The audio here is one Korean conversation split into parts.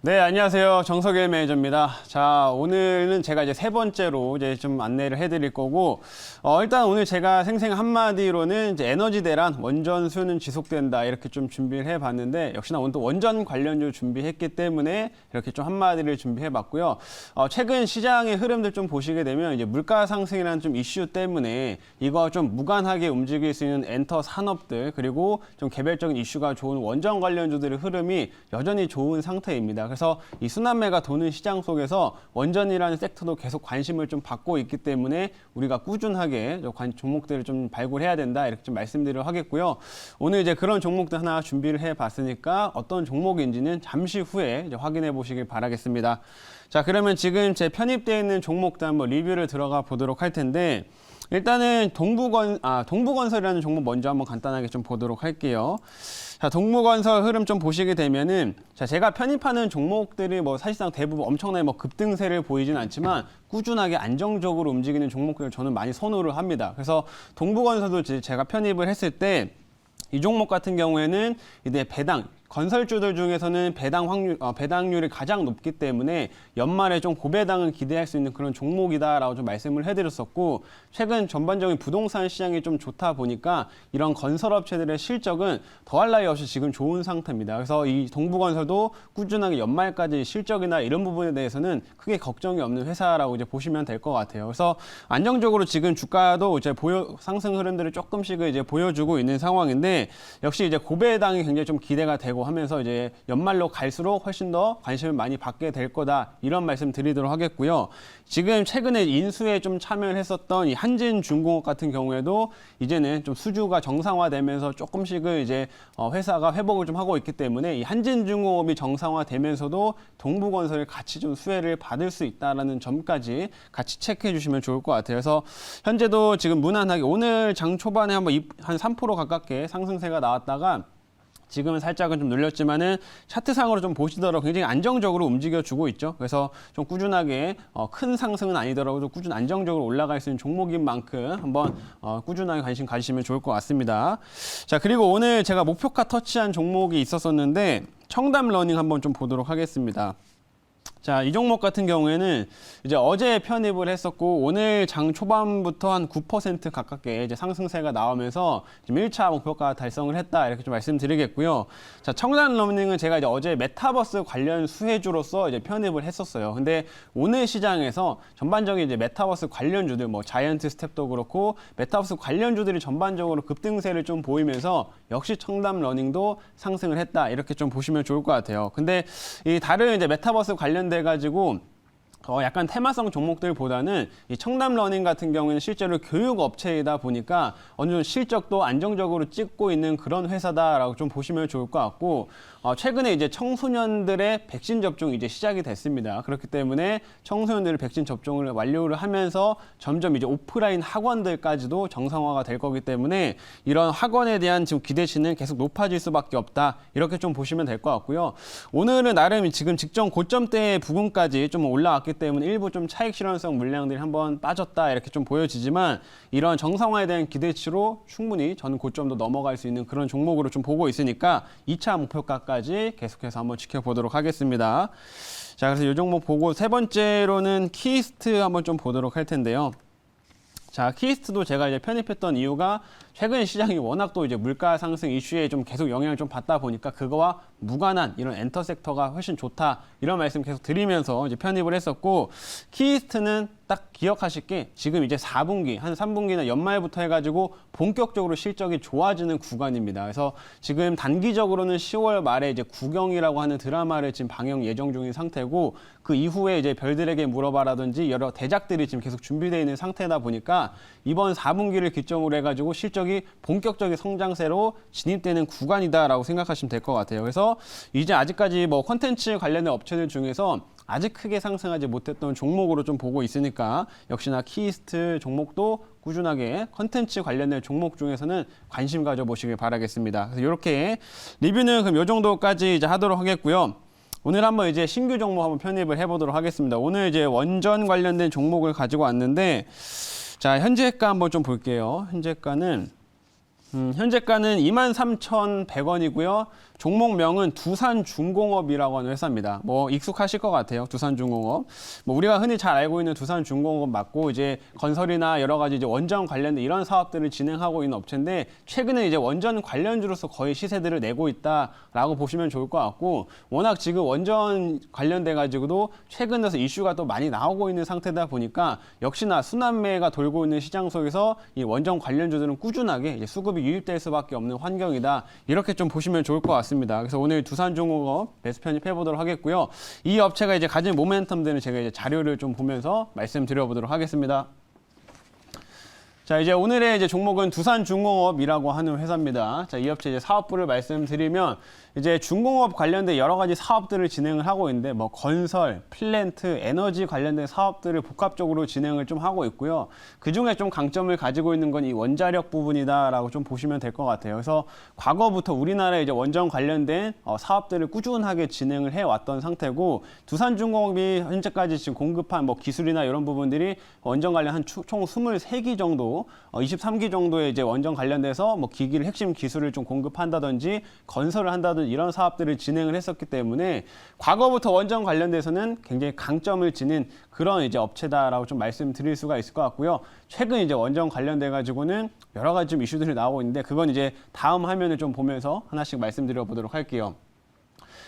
네, 안녕하세요. 정석일 매니저입니다. 자, 오늘은 제가 이제 세 번째로 이제 좀 안내를 해드릴 거고, 일단 오늘 제가 생생 한마디로는 이제 에너지 대란 원전 수요는 지속된다 이렇게 좀 준비를 해봤는데, 역시나 오늘 또 원전 관련주 준비했기 때문에 이렇게 좀 한마디를 준비해봤고요. 최근 시장의 흐름들 좀 보시게 되면 이제 물가 상승이라는 좀 이슈 때문에 이거와 좀 무관하게 움직일 수 있는 엔터 산업들 그리고 좀 개별적인 이슈가 좋은 원전 관련주들의 흐름이 여전히 좋은 상태입니다. 그래서 이 순환매가 도는 시장 속에서 원전이라는 섹터도 계속 관심을 좀 받고 있기 때문에 우리가 꾸준하게 종목들을 좀 발굴해야 된다 이렇게 좀 말씀드리도록 하겠고요. 오늘 이제 그런 종목들 하나 준비를 해봤으니까 어떤 종목인지는 잠시 후에 이제 확인해 보시길 바라겠습니다. 자, 그러면 지금 제 편입되어 있는 종목들 한번 리뷰를 들어가 보도록 할 텐데, 일단은 동부건설이라는 종목 먼저 한번 간단하게 좀 보도록 할게요. 자, 동부건설 흐름 좀 보시게 되면은, 자, 제가 편입하는 종목들이 뭐 사실상 대부분 엄청나게 뭐 급등세를 보이진 않지만 꾸준하게 안정적으로 움직이는 종목들을 저는 많이 선호를 합니다. 그래서 동부건설도 제가 편입을 했을 때 이 종목 같은 경우에는 이제 건설주들 중에서는 배당률이 가장 높기 때문에 연말에 좀 고배당을 기대할 수 있는 그런 종목이다라고 좀 말씀을 해드렸었고, 최근 전반적인 부동산 시장이 좀 좋다 보니까 이런 건설업체들의 실적은 더할 나위 없이 지금 좋은 상태입니다. 그래서 이 동부건설도 꾸준하게 연말까지 실적이나 이런 부분에 대해서는 크게 걱정이 없는 회사라고 이제 보시면 될 것 같아요. 그래서 안정적으로 지금 주가도 이제 상승 흐름들을 조금씩 이제 보여주고 있는 상황인데, 역시 이제 고배당이 굉장히 좀 기대가 되고 하면서 이제 연말로 갈수록 훨씬 더 관심을 많이 받게 될 거다 이런 말씀 드리도록 하겠고요. 지금 최근에 인수에 좀 참여를 했었던 이 한진중공업 같은 경우에도 이제는 좀 수주가 정상화되면서 조금씩은 이제 회사가 회복을 좀 하고 있기 때문에 이 한진중공업이 정상화되면서도 동부건설이 같이 좀 수혜를 받을 수 있다라는 점까지 같이 체크해 주시면 좋을 것 같아요. 그래서 현재도 지금 무난하게 오늘 장 초반에 한번 한 3% 가깝게 상승세가 나왔다가 지금은 살짝은 좀 눌렸지만은 차트상으로 좀 보시더라도 굉장히 안정적으로 움직여주고 있죠. 그래서 좀 꾸준하게 큰 상승은 아니더라도 꾸준 안정적으로 올라갈 수 있는 종목인 만큼 한번 꾸준하게 관심 가지시면 좋을 것 같습니다. 자, 그리고 오늘 제가 목표가 터치한 종목이 있었었는데 청담러닝 한번 좀 보도록 하겠습니다. 자, 이 종목 같은 경우에는 이제 어제 편입을 했었고 오늘 장 초반부터 한 9% 가깝게 이제 상승세가 나오면서 지금 1차 목표가 달성을 했다 이렇게 좀 말씀드리겠고요. 자, 청담러닝은 제가 이제 어제 메타버스 관련 수혜주로서 이제 편입을 했었어요. 근데 오늘 시장에서 전반적인 이제 메타버스 관련주들 뭐 자이언트 스텝도 그렇고 메타버스 관련주들이 전반적으로 급등세를 좀 보이면서 역시 청담러닝도 상승을 했다 이렇게 좀 보시면 좋을 것 같아요. 근데 이 다른 이제 메타버스 관련돼 가지고 약간 테마성 종목들보다는 이 청담러닝 같은 경우에는 실제로 교육 업체이다 보니까 어느 정도 실적도 안정적으로 찍고 있는 그런 회사다라고 좀 보시면 좋을 것 같고, 최근에 이제 청소년들의 백신 접종이 이제 시작이 됐습니다. 그렇기 때문에 청소년들의 백신 접종을 완료를 하면서 점점 이제 오프라인 학원들까지도 정상화가 될 거기 때문에 이런 학원에 대한 지금 기대치는 계속 높아질 수밖에 없다. 이렇게 좀 보시면 될 것 같고요. 오늘은 나름 지금 직전 고점대 부근까지 좀 올라왔기 때문에 일부 좀 차익 실현성 물량들이 한번 빠졌다 이렇게 좀 보여지지만, 이런 정상화에 대한 기대치로 충분히 저는 고점도 넘어갈 수 있는 그런 종목으로 좀 보고 있으니까 2차 목표가까지 계속해서 한번 지켜보도록 하겠습니다. 자, 그래서 이 종목 보고 세 번째로는 키스트 한번 좀 보도록 할 텐데요. 자, 키스트도 제가 이제 편입했던 이유가 최근 시장이 워낙 또 이제 물가 상승 이슈에 좀 계속 영향을 좀 받다 보니까 그거와 무관한 이런 엔터 섹터가 훨씬 좋다 이런 말씀 계속 드리면서 이제 편입을 했었고, 키스트는 딱 기억하실 게 지금 이제 4분기, 한 3분기나 연말부터 해가지고 본격적으로 실적이 좋아지는 구간입니다. 그래서 지금 단기적으로는 10월 말에 이제 구경이라고 하는 드라마를 지금 방영 예정 중인 상태고, 그 이후에 이제 별들에게 물어봐라든지 여러 대작들이 지금 계속 준비되어 있는 상태다 보니까 이번 4분기를 기점으로 해가지고 실적이 본격적인 성장세로 진입되는 구간이다라고 생각하시면 될 것 같아요. 그래서 이제 아직까지 뭐 콘텐츠 관련된 업체들 중에서 아직 크게 상승하지 못했던 종목으로 좀 보고 있으니까 역시나 키스트 종목도 꾸준하게 컨텐츠 관련된 종목 중에서는 관심 가져보시길 바라겠습니다. 그래서 이렇게 리뷰는 그럼 이 정도까지 이제 하도록 하겠고요. 오늘 한번 이제 신규 종목 한번 편입을 해보도록 하겠습니다. 오늘 이제 원전 관련된 종목을 가지고 왔는데, 자, 현재가 한번 좀 볼게요. 현재가는 23,100원이고요. 종목명은 두산중공업이라고 하는 회사입니다. 뭐 익숙하실 것 같아요. 두산중공업. 뭐 우리가 흔히 잘 알고 있는 두산중공업 맞고 이제 건설이나 여러 가지 이제 원전 관련된 이런 사업들을 진행하고 있는 업체인데 최근에 이제 원전 관련주로서 거의 시세들을 내고 있다라고 보시면 좋을 것 같고 워낙 지금 원전 관련돼 가지고도 최근 들어서 이슈가 또 많이 나오고 있는 상태다 보니까 역시나 순환매가 돌고 있는 시장 속에서 이 원전 관련주들은 꾸준하게 이제 수급이 유입될 수밖에 없는 환경이다. 이렇게 좀 보시면 좋을 것 같습니다. 그래서 오늘 두산중공업 매수 편입해 보도록 하겠고요. 이 업체가 이제 가진 모멘텀들은 제가 이제 자료를 좀 보면서 말씀드려 보도록 하겠습니다. 자, 이제 오늘의 이제 종목은 두산중공업이라고 하는 회사입니다. 자, 이 업체 이제 사업부를 말씀드리면 이제 중공업 관련된 여러 가지 사업들을 진행을 하고 있는데 뭐 건설, 플랜트, 에너지 관련된 사업들을 복합적으로 진행을 좀 하고 있고요. 그중에 좀 강점을 가지고 있는 건 이 원자력 부분이다라고 좀 보시면 될 것 같아요. 그래서 과거부터 우리나라에 이제 원전 관련된 사업들을 꾸준하게 진행을 해 왔던 상태고 두산중공업이 현재까지 지금 공급한 뭐 기술이나 이런 부분들이 원전 관련 한 총 23기 정도 23기 정도의 이제 원전 관련돼서 뭐 기기를 핵심 기술을 좀 공급한다든지 건설을 한다든지 이런 사업들을 진행을 했었기 때문에 과거부터 원전 관련돼서는 굉장히 강점을 지닌 그런 이제 업체다라고 좀 말씀드릴 수가 있을 것 같고요. 최근 이제 원전 관련돼 가지고는 여러 가지 좀 이슈들이 나오고 있는데 그건 이제 다음 화면을 좀 보면서 하나씩 말씀드려 보도록 할게요.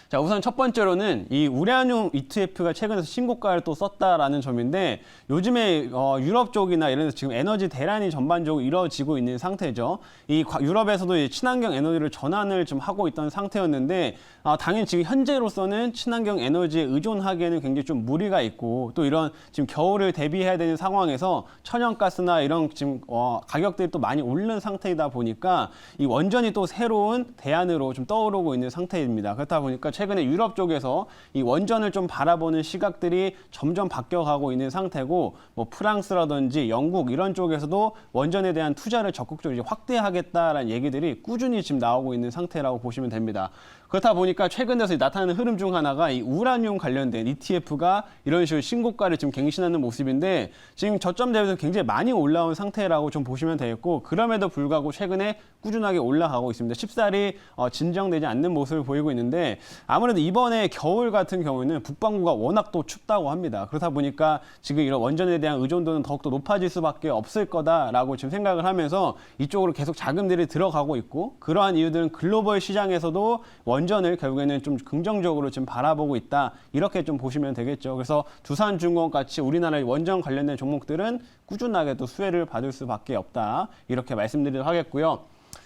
자, 우선 첫 번째로는 이 우라늄 ETF가 최근에 신고가를 또 썼다라는 점인데 요즘에 유럽 쪽이나 이런 데서 지금 에너지 대란이 전반적으로 이루어지고 있는 상태죠. 이 유럽에서도 이 친환경 에너지를 전환을 좀 하고 있던 상태였는데 당연히 지금 현재로서는 친환경 에너지에 의존하기에는 굉장히 좀 무리가 있고 또 이런 지금 겨울을 대비해야 되는 상황에서 천연가스나 이런 지금 가격들이 또 많이 오르는 상태이다 보니까 이 원전이 또 새로운 대안으로 좀 떠오르고 있는 상태입니다. 그렇다 보니까 최근에 유럽 쪽에서 이 원전을 좀 바라보는 시각들이 점점 바뀌어가고 있는 상태고 뭐 프랑스라든지 영국 이런 쪽에서도 원전에 대한 투자를 적극적으로 이제 확대하겠다라는 얘기들이 꾸준히 지금 나오고 있는 상태라고 보시면 됩니다. 그렇다 보니까 최근 들어서 나타나는 흐름 중 하나가 이 우라늄 관련된 ETF가 이런 식으로 신고가를 지금 갱신하는 모습인데 지금 저점 대비해서 굉장히 많이 올라온 상태라고 좀 보시면 되겠고 그럼에도 불구하고 최근에 꾸준하게 올라가고 있습니다. 쉽사리 진정되지 않는 모습을 보이고 있는데 아무래도 이번에 겨울 같은 경우에는 북반구가 워낙 또 춥다고 합니다. 그렇다 보니까 지금 이런 원전에 대한 의존도는 더욱더 높아질 수밖에 없을 거다라고 지금 생각을 하면서 이쪽으로 계속 자금들이 들어가고 있고 그러한 이유들은 글로벌 시장에서도 원전을 결국에는 좀 긍정적으로 지금 바라보고 있다. 이렇게 좀 보시면 되겠죠. 그래서 두산중공업 같이 우리나라의 원전 관련된 종목들은 꾸준하게 또 수혜를 받을 수밖에 없다. 이렇게 말씀드리도록 하겠고요.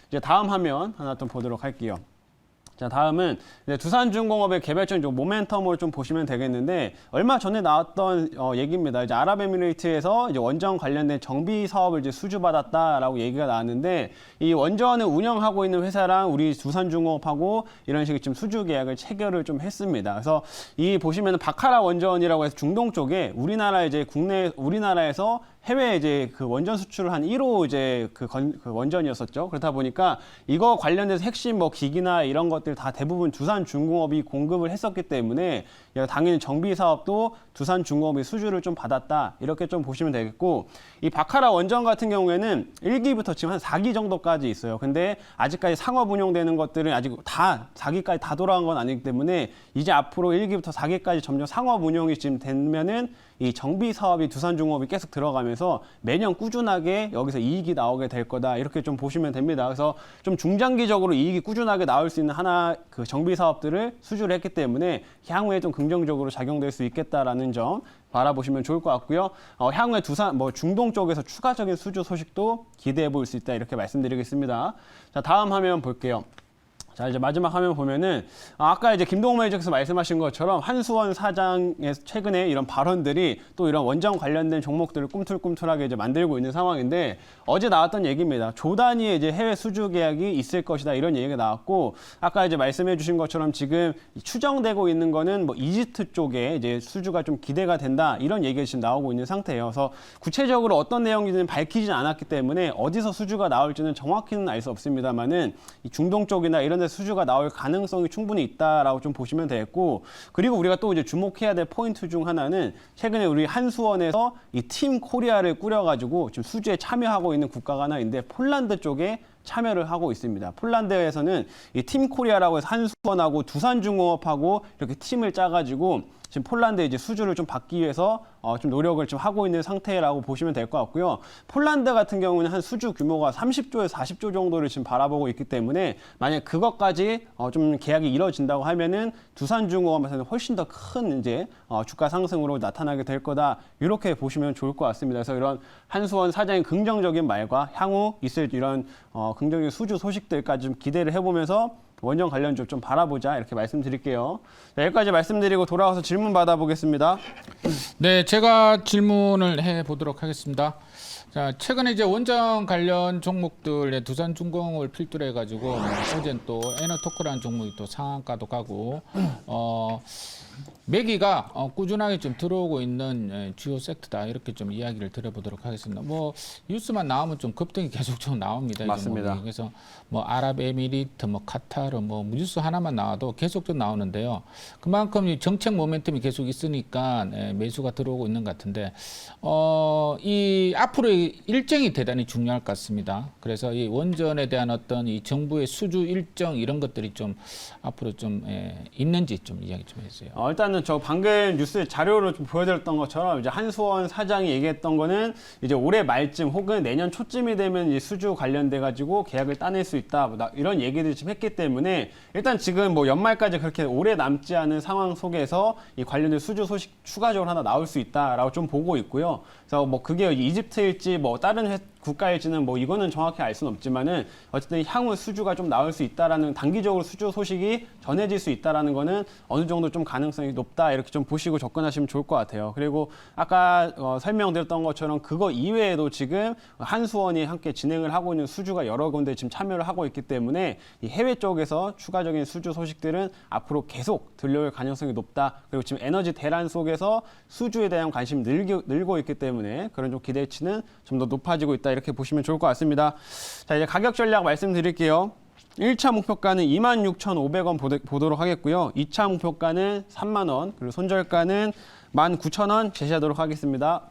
이제 다음 화면 하나 좀 보도록 할게요. 자, 다음은 이제 두산중공업의 개별적인 좀 모멘텀을 좀 보시면 되겠는데 얼마 전에 나왔던 얘기입니다. 이제 아랍에미레이트에서 이제 원전 관련된 정비 사업을 이제 수주받았다라고 얘기가 나왔는데 이 원전을 운영하고 있는 회사랑 우리 두산중공업하고 이런 식의 좀 수주 계약을 체결을 좀 했습니다. 그래서 이 보시면은 바카라 원전이라고 해서 중동 쪽에 우리나라 이제 우리나라에서 해외에 이제 그 원전 수출을 한 1호 이제 그 원전이었었죠. 그렇다 보니까 이거 관련돼서 핵심 뭐 기기나 이런 것들 다 대부분 두산중공업이 공급을 했었기 때문에 당연히 정비 사업도 두산중공업이 수주를 좀 받았다. 이렇게 좀 보시면 되겠고 이 바카라 원전 같은 경우에는 1기부터 지금 한 4기 정도까지 있어요. 근데 아직까지 상업 운용되는 것들은 아직 다 4기까지 다 돌아간 건 아니기 때문에 이제 앞으로 1기부터 4기까지 점점 상업 운용이 지금 되면은 이 정비 사업이 두산중공업이 계속 들어가면서 매년 꾸준하게 여기서 이익이 나오게 될 거다. 이렇게 좀 보시면 됩니다. 그래서 좀 중장기적으로 이익이 꾸준하게 나올 수 있는 하나 그 정비 사업들을 수주를 했기 때문에 향후에 좀 긍정적으로 작용될 수 있겠다라는 점 바라보시면 좋을 것 같고요. 향후에 중동 쪽에서 추가적인 수주 소식도 기대해 볼 수 있다. 이렇게 말씀드리겠습니다. 자, 다음 화면 볼게요. 자, 이제 마지막 화면 보면은 아까 이제 김동욱 매니저께서 말씀하신 것처럼 한수원 사장의 최근에 이런 발언들이 또 이런 원전 관련된 종목들을 꿈틀꿈틀하게 이제 만들고 있는 상황인데 어제 나왔던 얘기입니다. 조 단위의 이제 해외 수주 계약이 있을 것이다 이런 얘기가 나왔고 아까 이제 말씀해 주신 것처럼 지금 추정되고 있는 거는 뭐 이집트 쪽에 이제 수주가 좀 기대가 된다 이런 얘기가 지금 나오고 있는 상태예요. 그래서 구체적으로 어떤 내용인지는 밝히진 않았기 때문에 어디서 수주가 나올지는 정확히는 알 수 없습니다만은 이 중동 쪽이나 이런 수주가 나올 가능성이 충분히 있다라고 좀 보시면 되겠고 그리고 우리가 또 이제 주목해야 될 포인트 중 하나는 최근에 우리 한수원에서 이 팀 코리아를 꾸려가지고 지금 수주에 참여하고 있는 국가가 하나 있는데 폴란드 쪽에 참여를 하고 있습니다. 폴란드에서는 이 팀 코리아라고 해서 한수원하고 두산중공업하고 이렇게 팀을 짜가지고 지금 폴란드의 이제 수주를 좀 받기 위해서 좀 노력을 좀 하고 있는 상태라고 보시면 될 것 같고요. 폴란드 같은 경우는 한 수주 규모가 30조에서 40조 정도를 지금 바라보고 있기 때문에 만약 그것까지 좀 계약이 이뤄진다고 하면은 두산중공업에서는 훨씬 더 큰 이제 주가 상승으로 나타나게 될 거다. 이렇게 보시면 좋을 것 같습니다. 그래서 이런 한수원 사장의 긍정적인 말과 향후 있을 이런 긍정적인 수주 소식들까지 좀 기대를 해보면서 원전 관련주 좀 바라보자 이렇게 말씀드릴게요. 자, 여기까지 말씀드리고 돌아와서 질문 받아보겠습니다. 네, 제가 질문을 해보도록 하겠습니다. 자, 최근에 이제 원전 관련 종목들의 두산중공업을 필두로 해가지고 어제는 또 에너토크라는 종목이 또 상한가도 가고 매기가 꾸준하게 좀 들어오고 있는 주요 섹터다 이렇게 좀 이야기를 드려보도록 하겠습니다. 뭐 뉴스만 나오면 좀 급등이 계속 좀 나옵니다. 맞습니다. 그래서 뭐 아랍에미리트, 뭐 카타르, 뭐 뉴스 하나만 나와도 계속 좀 나오는데요. 그만큼 이 정책 모멘텀이 계속 있으니까 매수가 들어오고 있는 것 같은데 이 앞으로의 일정이 대단히 중요할 것 같습니다. 그래서 이 원전에 대한 어떤 이 정부의 수주 일정 이런 것들이 좀 앞으로 좀 있는지 좀 이야기 좀 해주세요. 일단은 저 방금 뉴스 자료로 좀 보여드렸던 것처럼 이제 한수원 사장이 얘기했던 거는 이제 올해 말쯤 혹은 내년 초쯤이 되면 이 수주 관련돼 가지고 계약을 따낼 수 있다 이런 얘기들을 지금 했기 때문에 일단 지금 뭐 연말까지 그렇게 오래 남지 않은 상황 속에서 이 관련된 수주 소식 추가적으로 하나 나올 수 있다라고 좀 보고 있고요. 그래서 뭐 그게 이집트일지 뭐 다른 국가일지는 뭐 이거는 정확히 알 수는 없지만은 어쨌든 향후 수주가 좀 나올 수 있다라는 단기적으로 수주 소식이 전해질 수 있다라는 거는 어느 정도 좀 가능성이 높다 이렇게 좀 보시고 접근하시면 좋을 것 같아요. 그리고 아까 설명드렸던 것처럼 그거 이외에도 지금 한수원이 함께 진행을 하고 있는 수주가 여러 군데 지금 참여를 하고 있기 때문에 이 해외 쪽에서 추가적인 수주 소식들은 앞으로 계속 들려올 가능성이 높다. 그리고 지금 에너지 대란 속에서 수주에 대한 관심이 늘고 있기 때문에 그런 좀 기대치는 좀 더 높아지고 있다. 이렇게 보시면 좋을 것 같습니다. 자, 이제 가격 전략 말씀드릴게요. 1차 목표가는 26,500원 보도록 하겠고요. 2차 목표가는 3만 원, 그리고 손절가는 19,000원 제시하도록 하겠습니다.